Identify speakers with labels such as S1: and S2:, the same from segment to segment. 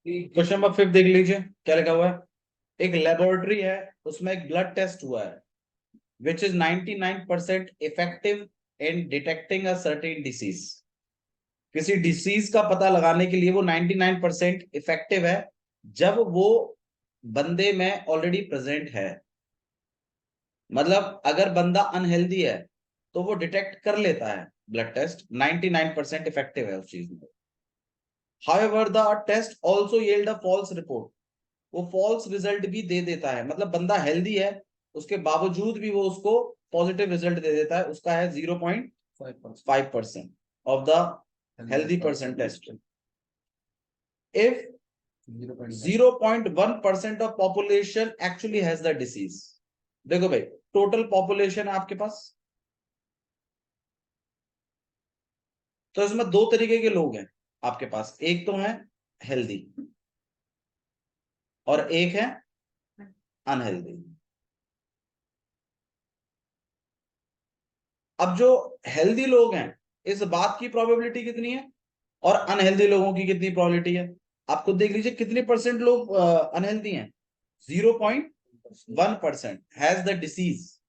S1: Question number 5 देख लीजिए क्या लिखा हुआ है। एक लेबोरेटरी है, उसमें एक ब्लड टेस्ट हुआ है which is 99% effective in detecting a certain disease. किसी डिसीज का पता लगाने के लिए वो 99% इफेक्टिव है जब वो बंदे में ऑलरेडी प्रेजेंट है। मतलब अगर बंदा अनहेल्दी है तो वो डिटेक्ट कर लेता है, ब्लड टेस्ट 99% इफेक्टिव है उस चीज में। However, the test also yield a false report. वो फॉल्स रिजल्ट भी दे देता है, मतलब बंदा हेल्दी है उसके बावजूद भी वो उसको पॉजिटिव रिजल्ट दे देता है। उसका है 0.5% of the healthy person test. If 0.1% of population actually has the disease. देखो भाई, टोटल पॉपुलेशन है आपके पास, तो इसमें दो तरीके के लोग हैं आपके पास। एक तो है हेल्दी और एक है अनहेल्दी। अब जो हेल्दी लोग हैं, इस बात की प्रोबेबिलिटी कितनी है और अनहेल्दी लोगों की कितनी प्रोबेबिलिटी है? आप खुद देख लीजिए कितने परसेंट लोग अनहेल्दी हैं। 0.1% हैज द डिसीज।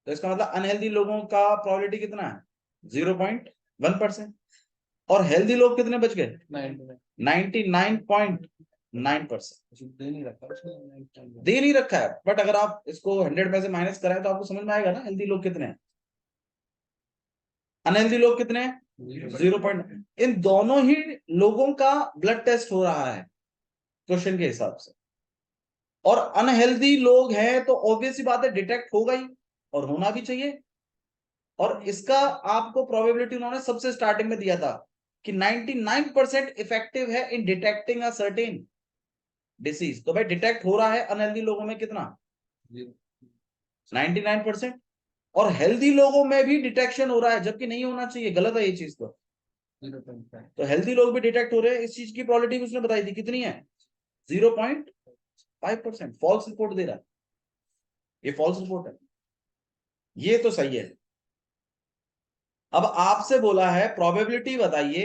S1: तो इसका मतलब अनहेल्दी लोगों का प्रोबेबिलिटी कितना है? 0.1%। और हेल्दी लोग कितने बच गए? 99.9%। दे नहीं रखा है, बट अगर आप इसको 100 में से माइनस कराएं तो आपको समझ में आएगा ना हेल्दी लोग कितने हैं, अनहेल्दी लोग कितने हैं? 0. इन दोनों ही लोगों का ब्लड टेस्ट हो रहा है क्वेश्चन के हिसाब से, और अनहेल्दी लोग हैं तो ऑब्वियस ही बात है डिटेक्ट होगा ही और होना भी चाहिए। और इसका आपको प्रोबेबिलिटी उन्होंने सबसे स्टार्टिंग में दिया था कि 99% इफेक्टिव है इन डिटेक्टिंग अ सर्टेन डिसीज। तो भाई डिटेक्ट हो रहा है अनहेल्दी लोगों में कितना? 99%। और हेल्दी लोगों में भी डिटेक्शन हो रहा है, जबकि नहीं होना चाहिए, गलत है ये चीज। तो हेल्दी लोग भी डिटेक्ट हो रहे हैं। इस चीज की प्रोबेबिलिटी उसने बताई थी कितनी है? 0.5%। फॉल्स रिपोर्ट दे रहा है, ये फॉल्स रिपोर्ट है, ये तो सही है। अब आपसे बोला है प्रोबेबिलिटी बताइए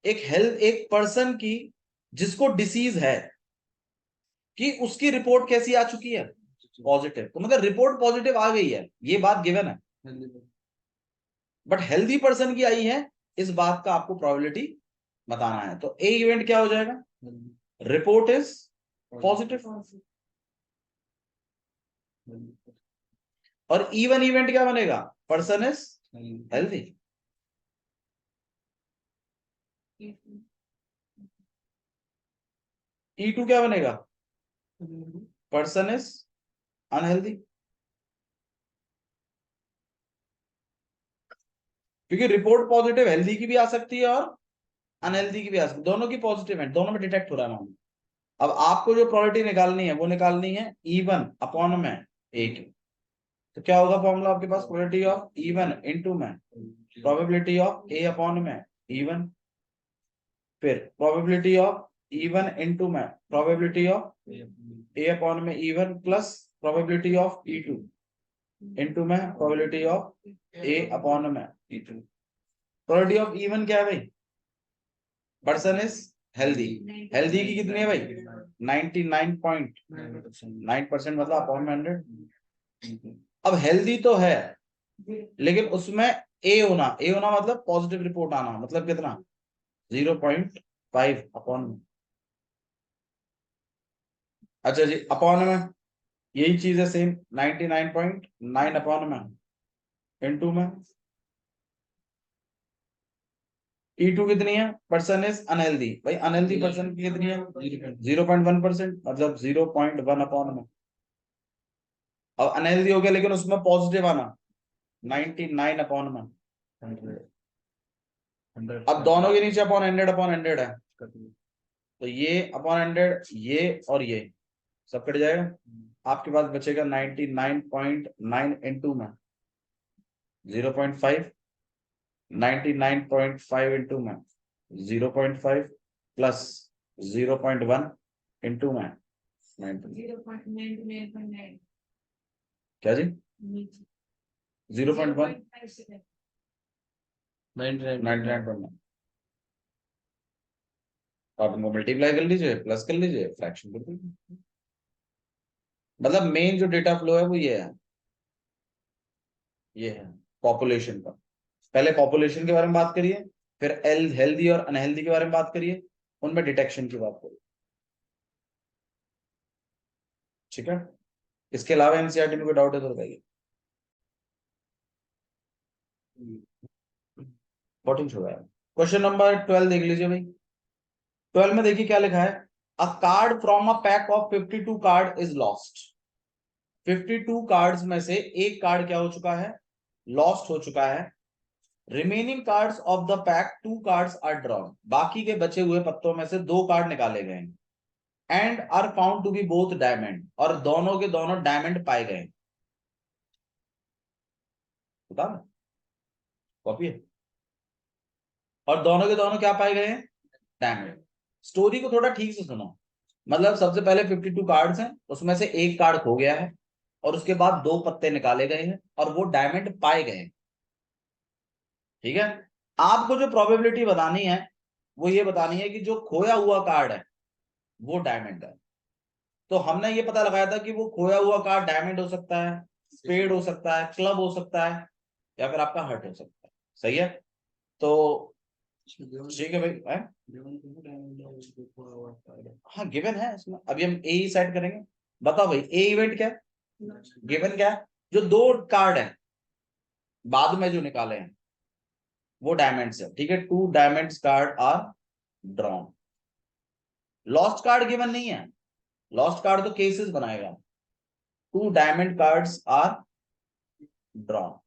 S1: एक पर्सन की जिसको डिसीज है कि उसकी रिपोर्ट कैसी आ चुकी है? पॉजिटिव। तो मतलब रिपोर्ट पॉजिटिव आ गई है, ये बात गिवन है, बट हेल्दी पर्सन की आई है, इस बात का आपको प्रोबेबिलिटी बताना है। तो ए इवेंट क्या हो जाएगा? Report is positive. और इवन इवेंट क्या बनेगा? Person is healthy. E2 क्या बनेगा? Person is unhealthy. क्योंकि रिपोर्ट पॉजिटिव हेल्दी की भी आ सकती है और अनहेल्दी की भी आ सकती है, दोनों की पॉजिटिव है, दोनों में डिटेक्ट हो रहा है मामला। अब आपको जो प्रोबेबिलिटी निकालनी है वो निकालनी है इवन अपॉन में ए की। तो क्या होगा फॉर्मूला आपके पास? प्रोबेबिलिटी ऑफ इवन इनटू में प्रोबेबिलिटी ऑफ ए अपॉन में इवन, फिर प्रोबेबिलिटी ऑफ इवन इनटू में प्रोबेबिलिटी ऑफ ए अपॉन में even plus probability of E2 into में प्रोबेबिलिटी ऑफ ए अपॉन में E2। प्रोबेबिलिटी ऑफ इवन क्या है भाई? Person is healthy. हेल्दी की कितनी है भाई? 99.9%, मतलब अपॉन में 100। अब हेल्दी तो है लेकिन उसमें ए होना मतलब पॉजिटिव रिपोर्ट आना, मतलब कितना? 0.5 अपॉन में। अच्छा जी, अपॉन में यही चीज है सेम, 99.9 अपॉन में इनटू में E2 कितनी है? Person is unhealthy. भाई अनहेल्दी पर्सन की कितनी है? 0.1%, मतलब 0.1 अपॉन में। अब अनहेल्दी हो गया लेकिन उसमें पॉजिटिव आना 99 अपॉन में 100। अब दोनों के नीचे अपॉन 100 है, तो ये अपॉन 100, ये और ये सब कट जाएगा। आपके पास बचेगा 99.9 इंटू में 0.5, 99.5 इंटू में 0.5 प्लस 0.1 इंटू में 90। क्या जी? 0.1 99.9। आप इनको मल्टीप्लाई कर लीजिए, प्लस कर लीजिए, फ्रैक्शन कर दीजिए। मतलब मेन जो डेटा फ्लो है वो ये है पॉपुलेशन का। पहले पॉपुलेशन के बारे में बात करिए, फिर हेल्दी और अनहेल्दी के बारे में बात करिए, उनमें डिटेक्शन की बात करिए। ठीक है, इसके अलावा एनसीईआरटी में कोई डाउट है तो बताइए। 14 हो गया। क्वेश्चन नंबर 12 देख लीजिए भाई। 12 में देखिए क्या लिखा है। अ card from a pack of 52 card is lost. 52 cards में से एक कार्ड क्या हो चुका है, लॉस्ट हो चुका है। Remaining cards of the pack 2 cards are drawn. बाकी के बचे हुए पत्तों में से 2 कार्ड निकाले गए and are found to be both diamond, और दोनों के दोनों डायमंड पाए गए। बता कॉपी है। और दोनों के दोनों क्या पाए गए हैं, डायमंड। स्टोरी को थोड़ा ठीक से सुनो। मतलब सबसे पहले 52 कार्ड्स हैं, उसमें से एक कार्ड खो गया है, और उसके बाद 2 पत्ते निकाले गए हैं और वो डायमंड पाए गए हैं। ठीक है, आपको जो प्रोबेबिलिटी बतानी है वो ये बतानी है कि जो खोया हुआ कार्ड है वो डायमंड है। तो हमने ये पता लगाया था कि वो खोया हुआ कार्ड डायमंड हो सकता है, स्पेड हो सकता है, क्लब हो सकता है, या फिर आपका हर्ट हो सकता है। सही है, तो ठीक है भाई है? हाँ गिवन है इसमें, अभी हम ए ही सेट करेंगे। बताओ भाई ए इवेंट क्या है, गिवन क्या है। जो 2 कार्ड है बाद में जो निकाले हैं वो डायमंड्स है। ठीक है, 2 diamonds card are drawn. Last card given नहीं है, लॉस्ट कार्ड तो केसेस बनाएगा। 2 डायमंड कार्ड्स आर ड्रॉन।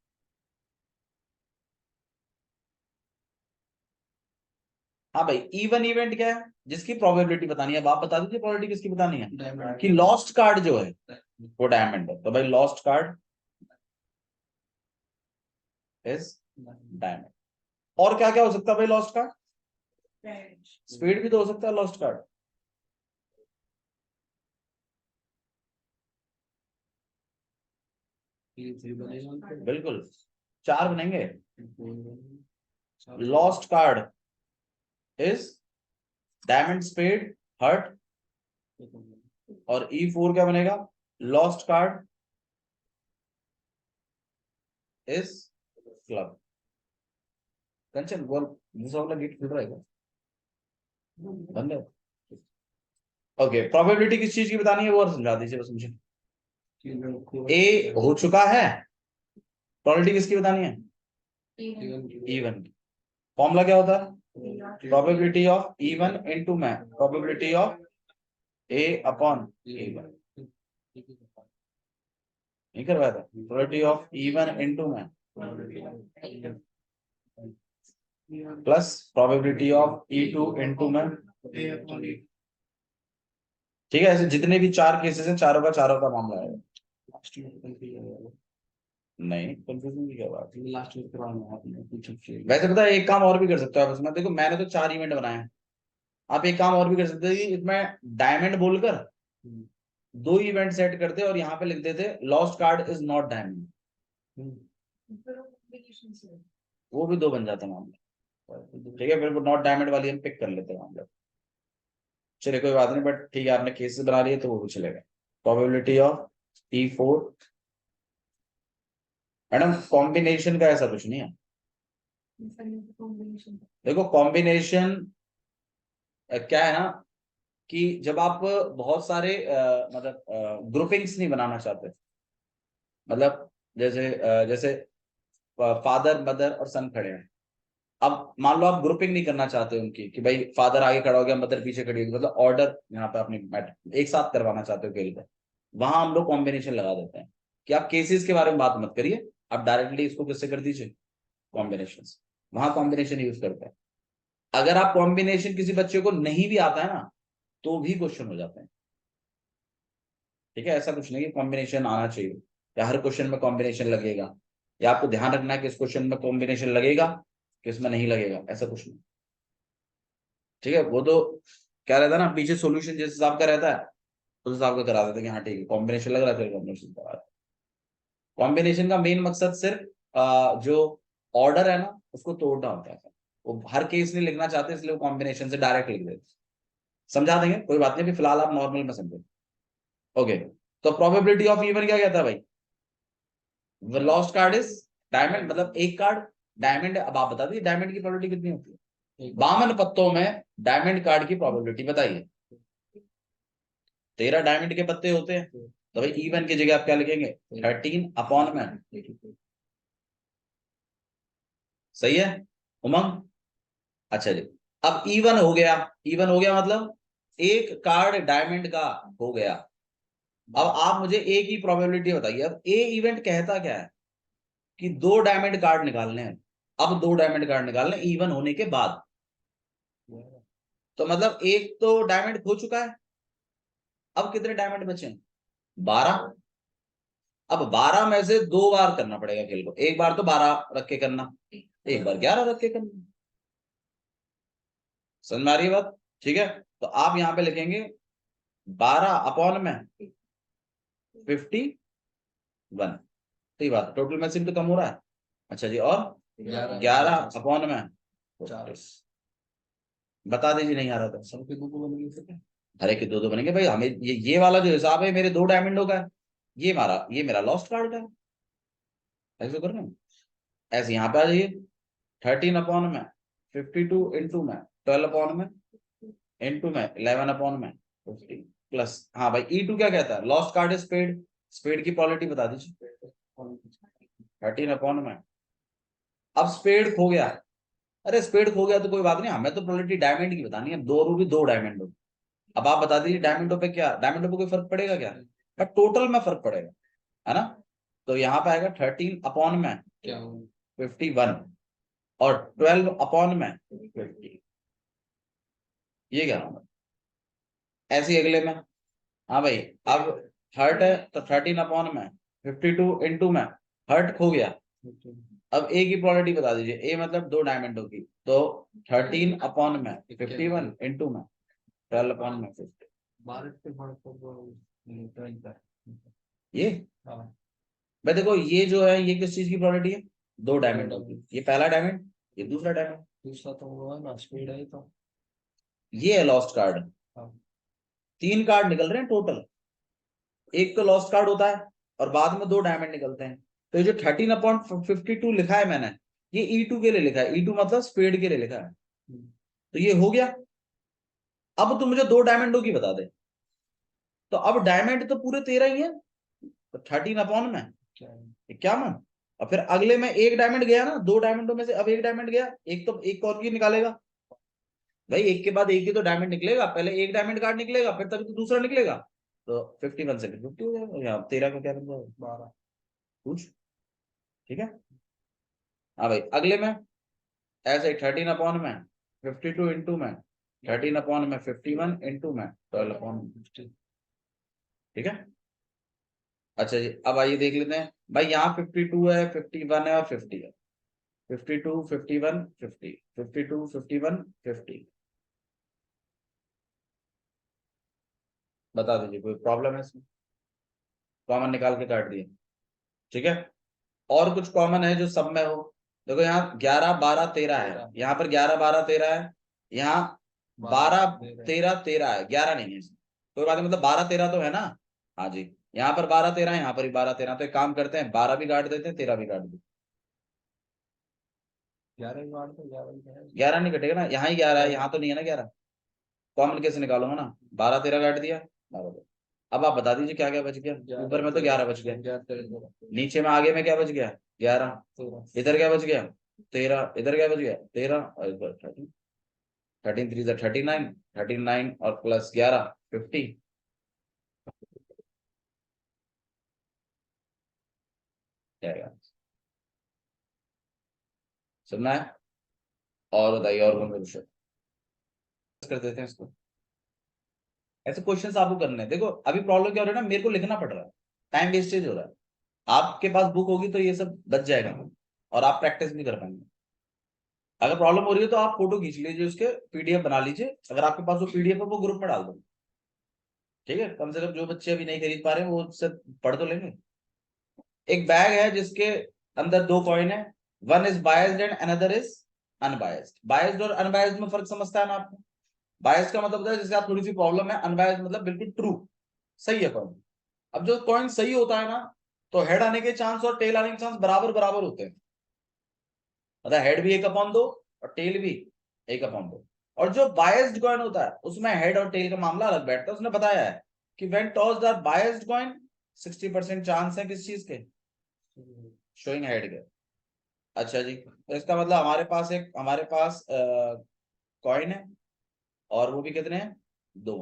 S1: हाँ भाई, इवन इवेंट क्या है, जिसकी प्रोबेबिलिटी बतानी है। आप बता दीजिए प्रोबेबिलिटी किसकी बतानी है, कि लॉस्ट कार्ड जो है वो डायमंड है। तो भाई लॉस्ट कार्ड इज डायमंड। और क्या क्या हो सकता है भाई लॉस्ट कार्ड, स्पीड भी तो हो सकता है लॉस्ट कार्ड। बिल्कुल 4 बनेंगे। Last card is diamond, spade, heart, और E4 क्या बनेगा, last card is club. Kanchan बोल, दूसरा वाला गेट खुल रहा है क्या? बंद है। ओके, प्रोबेबिलिटी किस चीज की बतानी है वो और समझा दीजिए बस मुझे। ए हो चुका है, प्रोबेबिलिटी किसकी बतानी है, इवन। फॉर्मूला क्या होता है, प्रोबेबिलिटी ऑफ इवन इनटू में probability of A upon even. नहीं करवाया था, प्रोबेबिलिटी ऑफ इवन इनटू में plus probability of E2 into में। ठीक है, ऐसे जितने भी 4 केसेस हैं चारों का मामला है। नहीं कंफ्यूजन की क्या बात है, लास्ट वीक करवाना आपने कुछ। वैसे पता है एक काम और भी कर सकते हो आप इसमें। देखो मैंने तो 4 इवेंट बनाए हैं, आप एक काम और भी कर सकते हो कि इसमें डायमंड बोलकर 2 इवेंट सेट करते और यहाँ पे लिख देते lost card is not diamond. वो भी 2 बन जाता मामला। ठीक है, फिर वो नॉट डायमंड वाली हम पिक कर लेते हैं मामला। चलिए कोई बात नहीं, बट ठीक है आपने केसेस बना लिए तो वो भी चलेगा। Probability of E4। Madam combination का ऐसा कुछ नहीं है। देखो कॉम्बिनेशन क्या है ना, कि जब आप बहुत सारे मतलब ग्रुपिंग्स नहीं बनाना चाहते। मतलब जैसे फादर मदर और सन खड़े हैं। अब मान लो आप ग्रुपिंग नहीं करना चाहते उनकी, कि भाई फादर आगे खड़ा हो गया मदर पीछे खड़ी होगी, मतलब ऑर्डर यहाँ पे अपनी मैटर एक साथ करवाना चाहते हो खेल को। वहां हम लोग कॉम्बिनेशन लगा देते हैं कि आप केसेस के बारे में बात मत करिए, आप डायरेक्टली इसको किससे कर दीजिए, कॉम्बिनेशन। वहां कॉम्बिनेशन यूज करते हैं। अगर आप कॉम्बिनेशन किसी बच्चे को नहीं भी आता है ना तो भी क्वेश्चन हो जाते हैं। ठीक है, ऐसा कुछ नहीं है कॉम्बिनेशन आना चाहिए या हर क्वेश्चन में कॉम्बिनेशन लगेगा, या आपको ध्यान रखना है कि इस क्वेश्चन में कॉम्बिनेशन लगेगा कि इसमें नहीं लगेगा, ऐसा कुछ नहीं। ठीक है, वो तो क्या रहता है ना, पीछे सॉल्यूशन जिस हिसाब का रहता है उस हिसाब का करा देते हैं कि हाँ ठीक है कॉम्बिनेशन लग रहा है फिर कॉम्बिनेशन करा। कॉम्बिनेशन का मेन मकसद सिर्फ जो ऑर्डर है ना उसको तोड़ना होता है। वो हर केस नहीं लिखना चाहते इसलिए वो कॉम्बिनेशन से डायरेक्ट लिख देते। समझा देंगे, कोई बात नहीं, अभी फिलहाल आप नॉर्मल में समझो। ओके, तो प्रोबेबिलिटी ऑफ इवन क्या कहता है भाई, लॉस्ट कार्ड इज डायमंड, मतलब एक कार्ड डायमंड। अब आप बता दीजिए डायमंड की प्रोबेबिलिटी कितनी होती है, 52 पत्तों में डायमंड कार्ड की प्रोबेबिलिटी बताइए। 13 डायमंड के पत्ते होते हैं, तो भाई इवन की जगह आप क्या लिखेंगे, 13 अपॉन में। सही है उमंग? अच्छा जी, अब इवन हो गया, इवन हो गया मतलब एक कार्ड डायमंड का हो गया। अब आप मुझे ए की प्रोबेबिलिटी बताइए। अब ए इवेंट कहता क्या है कि 2 डायमंड कार्ड निकालने हैं। अब 2 डायमंड कार्ड निकालने इवन होने के बाद, तो मतलब एक तो डायमंड खो चुका है, अब कितने डायमंड बचे हैं, 12। अब 12 में से 2 बार करना पड़ेगा खेल को, एक बार तो 12 रख के करना, एक बार 11 रख के करना। समझ में आ रही है बात? ठीक है, तो आप यहां पे लिखेंगे 12 अपॉन में 51। सही बात, टोटल मैसिंग तो कम हो रहा है। अच्छा जी, और 11 अपॉन में 40। बता दीजिए, नहीं आ रहा था, सबके 2 बनेंगे, हर एक के 2 बनेंगे भाई। हमें ये वाला जो हिसाब है, मेरे 2 डायमंडों का है, ये मेरा लॉस्ट कार्ड का है। ऐसे करना, ऐसे यहाँ पे आ जाइए, 13 अपॉन में 52 इंटू में 12 अपॉन में इंटू में 11 अपॉन में 50 प्लस, हाँ भाई E2 क्या कहता है, last card is spade, spade की पॉलिटी बता दीजिए। 13 अपॉन में, अब स्पेड खो गया, अरे स्पेड खो गया तो कोई बात नहीं, हमें तो प्रोबेबिलिटी डायमंड की बतानी है, 2 रूबी 2 डायमंड हो। अब आप बता दीजिए डायमंडों पे क्या, डायमंडों पे कोई फर्क पड़ेगा क्या, बट टोटल में फर्क पड़ेगा, है ना। तो यहाँ पे आएगा 13 अपॉन में 51 और 12 अपॉन में 50। ये क्या होगा, ऐसे ही अगले में, हाँ भाई अब हर्ट है तो 13 अपॉन में 52 इंटू में हर्ट खो गया। अब ए की प्रोबेबिलिटी बता दीजिए, ए मतलब 2 डायमंडों की, तो 13 अपॉन में 51 इंटू में 12 अपॉन में 50। ये भाई देखो, ये जो है ये किस चीज की प्रोबेबिलिटी है, 2 डायमंडों की, ये पहला डायमंड, ये दूसरा डायमंड, दूसरा तो वो है ना स्पीड है, तो ये है लॉस्ट कार्ड। 3 कार्ड निकल रहे हैं टोटल, एक तो लॉस्ट कार्ड होता है और बाद में 2 डायमंड निकलते हैं। तो ये जो 13/52 लिखा है मैंने, ये E2 के लिए लिखा है, E2 मतलब स्पेड के लिए लिखा है। तो ये हो गया। अब तुम मुझे 2 डायमंडों की बता दे, तो अब डायमंड तो पूरे 13 ही है, तो 13 अपॉन में 51। और फिर अगले में एक डायमंड गया ना, 2 डायमंडों में से अब एक डायमंड गया, एक तो एक कौन की निकालेगा भाई, एक के बाद एक ही तो डायमंड निकलेगा, पहले एक डायमंड कार्ड निकलेगा फिर तभी तो दूसरा निकलेगा। तो 51 से फिर 50 हो जाएगा, यहाँ 13 का क्या बन जाएगा, 12 कुछ। ठीक है, हाँ भाई अगले में ऐसे 13 अपॉन में 52 इंटू में 13 अपॉन में 51 इंटू में 12 अपॉन 50। ठीक है, अच्छा जी, अब आइए देख लेते हैं भाई, यहाँ 52 है, 51 है और 50 है, 52 51 50 52 51 50। बता दीजिए कोई प्रॉब्लम है इसमें, कॉमन निकाल के काट दिए। ठीक है, और कुछ कॉमन है जो सब में हो, देखो यहाँ 11 12 13 है, यहाँ पर 11 12 13 है, यहाँ 12 13 13 है, 11 नहीं है इसमें। कोई बात नहीं, मतलब 12 13 तो है ना। हाँ जी, यहाँ पर 12 13 है, यहाँ पर भी 12 13, तो एक काम करते हैं 12 भी काट देते हैं, 13 भी काट देते, 11 भी काट दो, 11 नहीं कटेगा ना, यहाँ ही 11 है, यहाँ तो नहीं है ना 11, कॉमन कैसे निकालूंगा ना, 12 13 काट दिया, 12। अब आप बता दीजिए क्या क्या बच गया, ऊपर में तो 11 बच गया, नीचे में आगे में क्या बच गया, 11, इधर क्या बच गया 13, इधर क्या बच गया 13 और इधर 13, 13 3 39, 39 और प्लस 11 50। सुनना है, और बताइए और कौन सा क्वेश्चन कर देते हैं इसको। ऐसे क्वेश्चंस आपको करने हैं, देखो अभी प्रॉब्लम क्या हो रहा है ना, मेरे को लिखना पड़ रहा है, टाइम वेस्टेज हो रहा है। आपके पास बुक होगी तो ये सब बच जाएगा और आप प्रैक्टिस भी कर पाएंगे। अगर प्रॉब्लम हो रही है तो आप फोटो खींच लीजिए, उसके पीडीएफ बना लीजिए, अगर आपके पास वो पीडीएफ है वो ग्रुप में डाल दो। ठीक है, कम से कम जो बच्चे अभी नहीं खरीद पा रहे हैं वो उससे पढ़ तो लेंगे। एक बैग है जिसके अंदर 2 कॉइन है, one is biased and another is unbiased. Biased और अनबायस्ड में फर्क समझता है ना आपको, बायस का मतलब होता है जिसके साथ थोड़ी सी प्रॉब्लम है, अनबायस्ड मतलब बिल्कुल ट्रू, सही है कॉइन। अब जो कॉइन सही होता है ना, तो हेड आने के चांस और टेल आने के चांस बराबर बराबर होते हैं, मतलब हेड भी 1/2 और टेल भी 1/2। और जो बायस्ड कॉइन होता है उसमें हेड और टेल का मामला अलग बैठता है। उसने बताया है कि when tossed are biased coin 60% chance है किस चीज के, शोइंग हेड के। अच्छा जी, तो इसका मतलब हमारे पास कॉइन है, और वो भी कितने हैं, 2,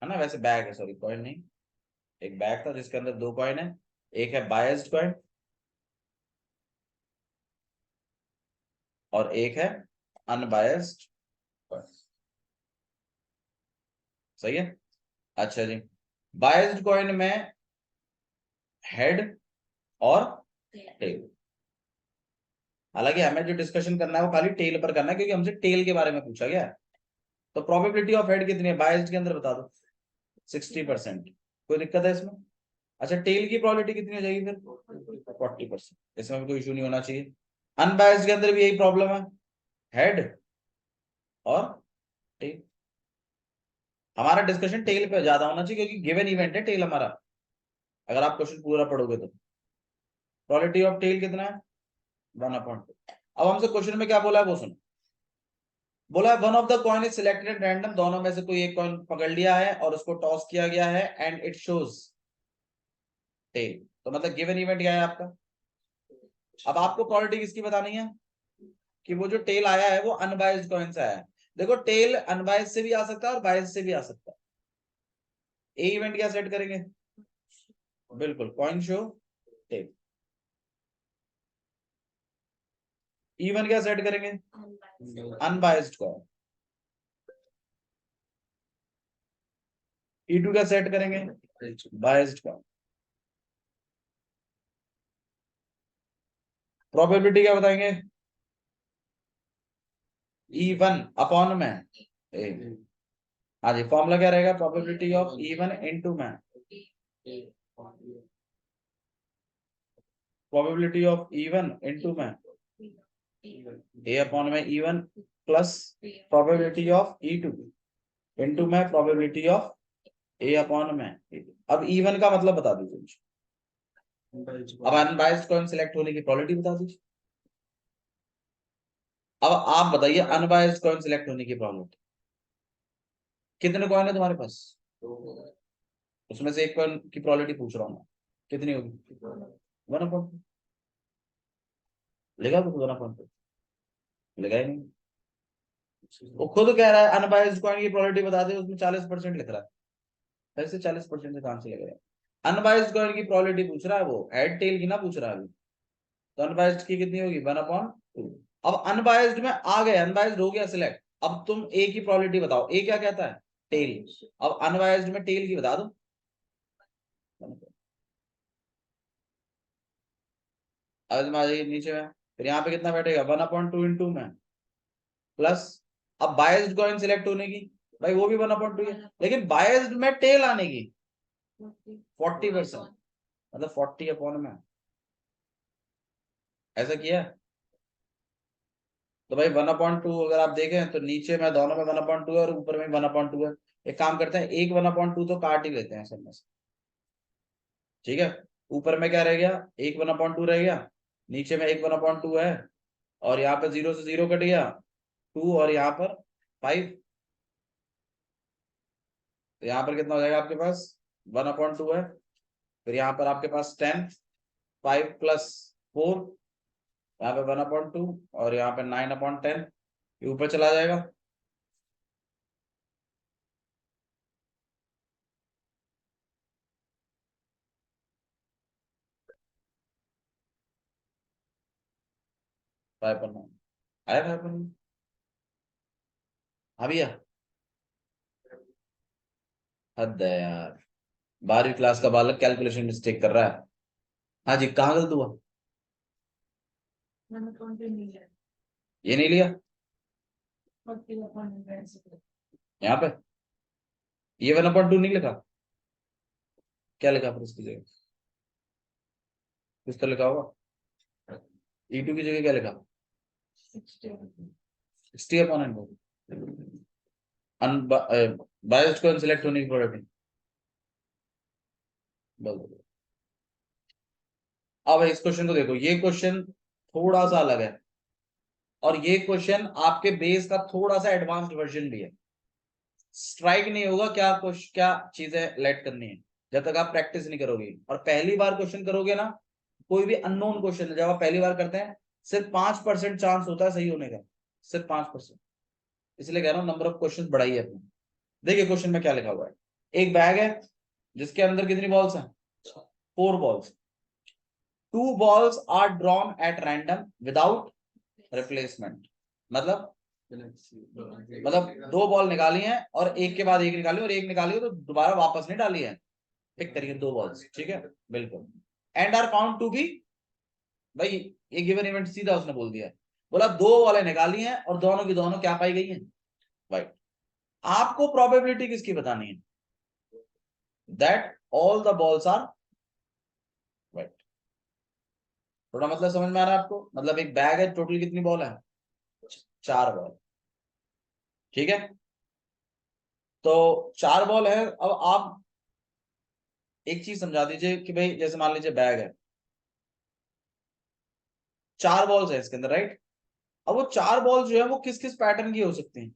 S1: है ना। वैसे बैग है, सॉरी कॉइन नहीं, एक बैग था जिसके अंदर 2 कॉइन है, एक है बायस्ड कॉइन और एक है अनबायस्ड कॉइन। सही है। अच्छा जी, बायस्ड कॉइन में हेड और टेल, हालांकि हमें जो डिस्कशन करना है वो खाली टेल पर करना है क्योंकि हमसे टेल के बारे में पूछा गया है। तो प्रोबेबिलिटी ऑफ हेड कितनी है बायस्ड के अंदर, बता दो। 60%। कोई दिक्कत है इसमें? अच्छा, टेल की प्रोबेबिलिटी कितनी हो जाएगी फिर? 40%। इसमें भी कोई इशू नहीं होना चाहिए। अनबायस्ड के अंदर भी यही प्रॉब्लम है, हेड और टेल। हमारा डिस्कशन टेल पे ज्यादा होना चाहिए क्योंकि गिवन इवेंट है टेल हमारा, अगर आप क्वेश्चन पूरा पढ़ोगे तो। प्रोबेबिलिटी ऑफ टेल कितना है? 1/2। अब हमसे क्वेश्चन में क्या बोला है वो सुनो। बोला है one of the coin is selected random, दोनों में से कोई एक कॉइन पकड़ लिया है और उसको टॉस किया गया है एंड इट शोज टेल। तो मतलब गिवन इवेंट क्या है आपका? अब आपको प्रोबेबिलिटी किसकी बतानी है कि वो जो टेल आया है वो अनबायस्ड कॉइन से आया है। देखो टेल अनबायस्ड से भी आ सकता है और बायस्ड से भी आ सकता है। ए इवेंट क्या सेट करेंगे? बिल्कुल, कॉइन शो टेल। इवन क्या सेट करेंगे? Unbiased coin. E2 क्या सेट करेंगे? Biased coin. प्रोबेबिलिटी क्या बताएंगे? E1 में ए। हाँ जी, फॉर्मूला क्या रहेगा? प्रोबेबिलिटी ऑफ E1 इनटू में प्रोबेबिलिटी ऑफ E1 इनटू में A/में E1 plus probability of E2 into में प्रोबेबिलिटी ऑफ A/में E2। अब E1 का मतलब बता दीजिए मुझे। अब अनबायस्ड कॉइन सिलेक्ट होने की प्रोबेबिलिटी बता दीजिए। अब आप बताइए अनबायस्ड कॉइन सिलेक्ट होने की प्रोबेबिलिटी। कितने कॉइन है तुम्हारे पास? उसमें से एक कॉइन की प्रोबेबिलिटी पूछ रहा हूँ मैं, कितनी होगी? 1/2। लिखा तो 1/2 लिखा ही नहीं। वो खुद कह रहा है अनबायस्ड कॉइन की प्रोबेबिलिटी बता दे, उसमें 40% लिख रहा है। ऐसे 40% से कहां से लग रहा है? अनबायस्ड कॉइन की प्रोबेबिलिटी पूछ रहा है वो, हेड टेल की ना पूछ रहा है अभी। तो अनबायस्ड की कितनी होगी? 1/2। अब अनबायस्ड में आ गए, अनबायस्ड हो गया सिलेक्ट। अब तुम ए की प्रोबेबिलिटी बताओ, ए क्या कहता है? टेल। अब अनबायस्ड में टेल की बता दो। अब आ जाइए नीचे में, फिर यहाँ पे कितना बैठेगा? 1/2 इंटू में प्लस। अब बायस्ड कॉइन सिलेक्ट होने की, भाई वो भी 1/2 है, लेकिन बायस्ड में टेल आने की 40%, मतलब 40 में। ऐसा किया है? तो भाई 1/2 अगर आप देखें तो नीचे में दोनों में 1/2 है और ऊपर में 1/2 है। एक काम करते हैं, एक 1/2 तो काट ही लेते हैं सब में से। ठीक है, ऊपर में क्या रह गया? एक 1/2 रह गया, नीचे में एक 1/2 है, और यहाँ पे 0 से 0 कट गया 2, और यहाँ पर 5। तो यहाँ पर कितना हो जाएगा आपके पास? 1/2 है। फिर यहाँ पर आपके पास 10, 5 प्लस 4, यहाँ पे 1/2, और यहाँ पे 9/10, ये ऊपर चला जाएगा। फाइव पर 9 आया, 5 पर 9। हाँ भैया, हद है यार, 12वीं क्लास का बालक कैलकुलेशन मिस्टेक कर रहा है। हाँ जी, कहाँ गलत हुआ? ये नहीं लिया यहाँ पे, ये 1/2 नहीं लिखा? क्या लिखा फिर इसकी जगह? कुछ तो लिखा होगा। E2 की जगह क्या लिखा? 60/100। बायस्ड को अनसिलेक्ट होने की प्रोबेबिलिटी। अब इस क्वेश्चन को देखो, ये क्वेश्चन थोड़ा सा अलग है और ये क्वेश्चन आपके बेस का थोड़ा सा एडवांस्ड वर्जन भी है। स्ट्राइक नहीं होगा क्या क्या चीजें लेट करनी है जब तक आप प्रैक्टिस नहीं करोगे। और पहली बार क्वेश्चन करोगे ना, कोई भी अननोन क्वेश्चन जब आप पहली बार करते हैं, सिर्फ 5% चांस होता है सही होने का, सिर्फ 5%। इसलिए कह रहा हूं नंबर ऑफ क्वेश्चन बढ़ाइए अपने। देखिए क्वेश्चन में क्या लिखा हुआ है, एक बैग है जिसके अंदर कितनी बॉल्स हैं, 4 balls. 2 balls are drawn at random without replacement। मतलब 2 बॉल निकाली हैं और एक के बाद एक निकाली और एक निकाली है तो दोबारा वापस नहीं डाली है, पिक करिए 2 बॉल्स, ठीक है बिल्कुल। And are found to be, भाई ये गिवन इवेंट सीधा उसने बोल दिया, बोला 2 बॉलें निकाली हैं और दोनों की दोनों क्या पाई गई हैं, वाइट। आपको प्रोबेबिलिटी किसकी बतानी है, that all the balls are white. थोड़ा मतलब समझ में आ रहा है आपको, मतलब एक बैग है, टोटल कितनी बॉल है, 4 बॉल, ठीक है। तो 4 बॉल है। अब आप एक चीज समझा दीजिए कि भाई जैसे मान लीजिए बैग है, 4 बॉल्स है इसके अंदर, राइट। अब वो 4 बॉल जो है वो किस किस पैटर्न की हो सकती हैं,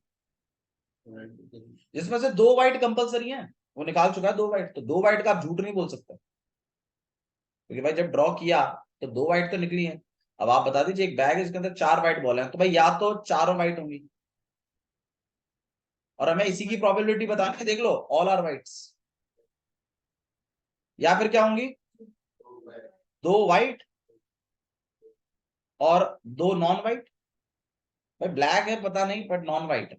S1: जिसमें से 2 वाइट कंपलसरी हैं, वो निकाल चुका है 2 वाइट, तो 2 वाइट का आप झूठ नहीं बोल सकते, क्योंकि भाई जब ड्रॉ किया तो 2 वाइट तो निकली है। अब आप बता दीजिए एक बैग है इसके अंदर 4 वाइट बॉल है, तो भाई या तो चारों वाइट होंगी, और हमें इसी की प्रोबेबिलिटी बतानी है, देख लो ऑल आर वाइट्स, या फिर क्या होंगी, 2 वाइट और 2 नॉन वाइट। भाई ब्लैक है पता नहीं बट नॉन वाइट है,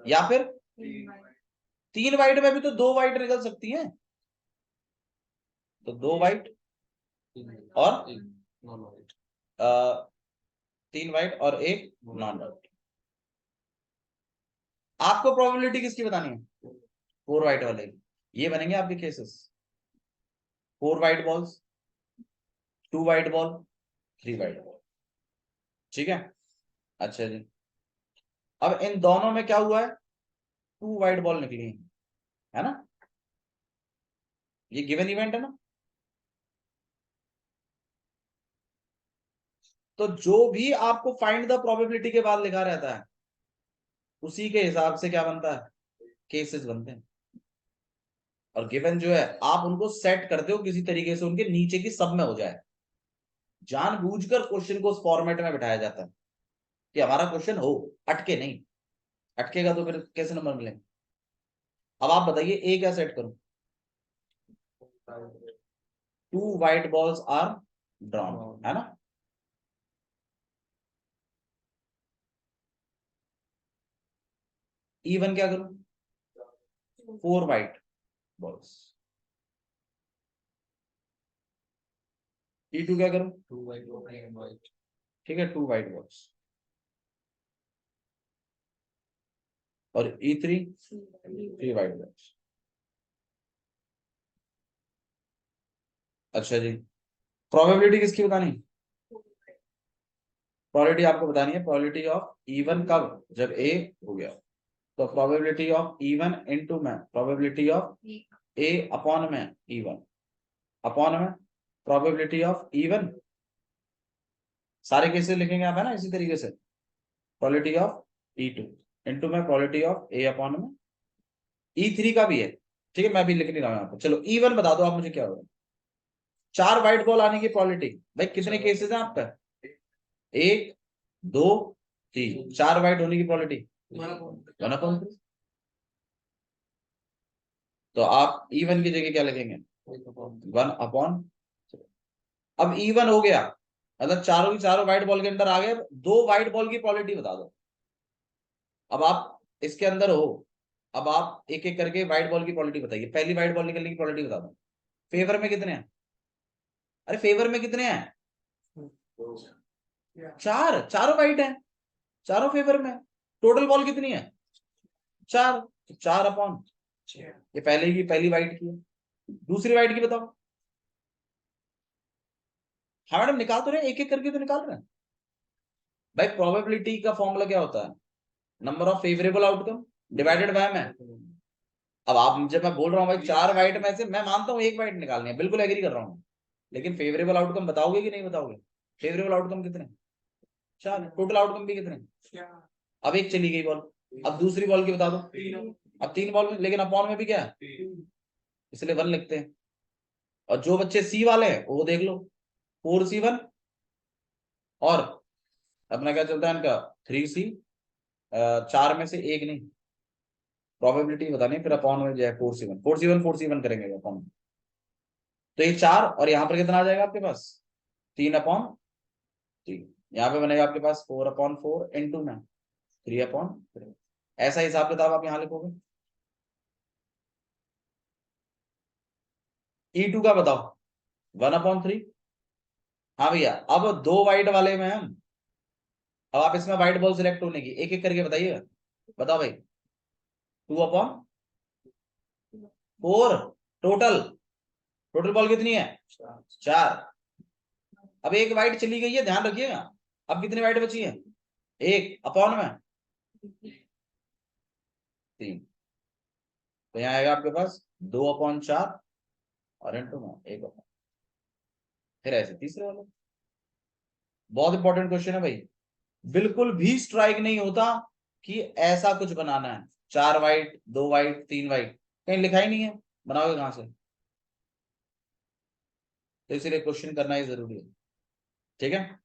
S1: या फिर 3 वाइट में भी तो 2 वाइट निकल सकती हैं, तो 2 वाइट और 3 वाइट और एक नॉन वाइट। आपको प्रोबेबिलिटी किसकी बतानी है, 4 वाइट वाले, ये बनेंगे आपके cases, 4 white balls, 2 white ball, 3 white ball, ठीक है। अच्छा जी, अब इन दोनों में क्या हुआ है, 2 वाइट बॉल निकली है ना, ये गिवन इवेंट है ना। तो जो भी आपको फाइंड द प्रोबेबिलिटी के बाद लिखा रहता है, उसी के हिसाब से क्या बनता है, केसेस बनते हैं। और गिवन जो है आप उनको सेट करते हो किसी तरीके से उनके नीचे की सब में हो जाए, जानबूझकर क्वेश्चन को उस फॉर्मेट में बिठाया जाता है कि हमारा क्वेश्चन हो, अटके नहीं, अटकेगा तो फिर कैसे नंबर मिलेंगे। अब आप बताइए ए क्या सेट करूं, 2 वाइट बॉल्स आर ड्रॉन, है ना। E1 क्या करूं, 4 वाइट बॉल्स। E2 क्या करूं, 2 वाइट, ठीक है 2 वाइट बॉल्स। और E3 3 वाइट बॉल्स। अच्छा जी, प्रोबेबिलिटी किसकी बतानी, प्रोबेबिलिटी आपको बतानी है, प्रोबेबिलिटी ऑफ E1 कब, जब ए हो गया, तो प्रोबेबिलिटी ऑफ E1 इनटू में प्रोबेबिलिटी ऑफ ए अपॉन में E1 अपॉन में प्रोबेबिलिटी ऑफ E1, सारे केसेस लिखेंगे आप, है ना, इसी तरीके से प्रोबेबिलिटी ऑफ E2 इनटू में प्रोबेबिलिटी ऑफ ए अपॉन में E3 का भी है, ठीक है, मैं भी लिख नहीं रहा हूं यहाँ पे। चलो E1 बता दो आप मुझे क्या होगा, 4 व्हाइट बॉल आने की प्रोबेबिलिटी, भाई कितने केसेस हैं आपका, 1 2 3, 4 व्हाइट होने की प्रोबेबिलिटी 1/3। तो आप E1 की जगह क्या लिखेंगे, 1/। अब E1 हो गया, मतलब चारों की चारों व्हाइट बॉल के अंदर आ गए, 2 व्हाइट बॉल की प्रोबेबिलिटी बता दो। अब आप इसके अंदर हो, अब आप एक एक करके व्हाइट बॉल की प्रोबेबिलिटी बताइए, पहली व्हाइट बॉल निकलने की प्रोबेबिलिटी बता दो। फेवर में कितने हैं, अरे फेवर में कितने हैं, 4, चारों व्हाइट है, चारों फेवर में, टोटल बॉल कितनी है, 4, 4/। ये पहले की पहली व्हाइट की है, दूसरी व्हाइट की बताओ। हाँ मैडम निकाल तो रहे, एक एक करके तो निकाल रहे हैं। भाई प्रोबेबिलिटी का फॉर्मूला क्या होता है, number of favourable outcome divided by में। अब आप जब मैं बोल रहा हूँ भाई 4 वाइट में से मैं मानता हूँ 1 वाइट निकालनी है, बिल्कुल एग्री कर रहा हूँ, लेकिन फेवरेबल आउटकम बताओगे कि नहीं बताओगे? फेवरेबल आउटकम कितने? 4। टोटल आउटकम भी कितने? अब एक चली गई बॉल, अब दूसरी बॉल की बता दो। अब 3 बॉल में, लेकिन अपॉन में भी क्या है, इसलिए 1 लिखते हैं। और जो बच्चे सी वाले हैं वो देख लो, 4C1 और अपना क्या चलता है इनका 3C, 4 में से एक नहीं, प्रोबेबिलिटी बतानी फिर अपॉन में जो है 4C1 करेंगे अपॉन। तो ये 4 और यहाँ पर कितना आ जाएगा आपके पास 3/3। यहाँ पे बनेगा आपके पास 4/4 इंटू में 3/3। ऐसा हिसाब किताब आप यहाँ लिखोगे। E2 का बताओ 1/3। हाँ भैया, अब 2 वाइट वाले में हम, अब आप इसमें व्हाइट बॉल सिलेक्ट होने की एक एक करके बताइएगा। बताओ भाई, 2/4 टोटल, टोटल बॉल कितनी है 4। अब एक वाइट चली गई है, ध्यान रखिएगा। अब कितनी वाइट बची है, एक अपॉन में 3। तो यहाँ आएगा आपके पास 2/4 और इंटू में 1/, फिर ऐसे तीसरे वाले। बहुत इंपॉर्टेंट क्वेश्चन है भाई, बिल्कुल भी स्ट्राइक नहीं होता कि ऐसा कुछ बनाना है 4 वाइट 2 वाइट 3 वाइट, कहीं लिखा ही नहीं है, बनाओगे कहां से? तो इसीलिए क्वेश्चन करना ही जरूरी है। ठीक है।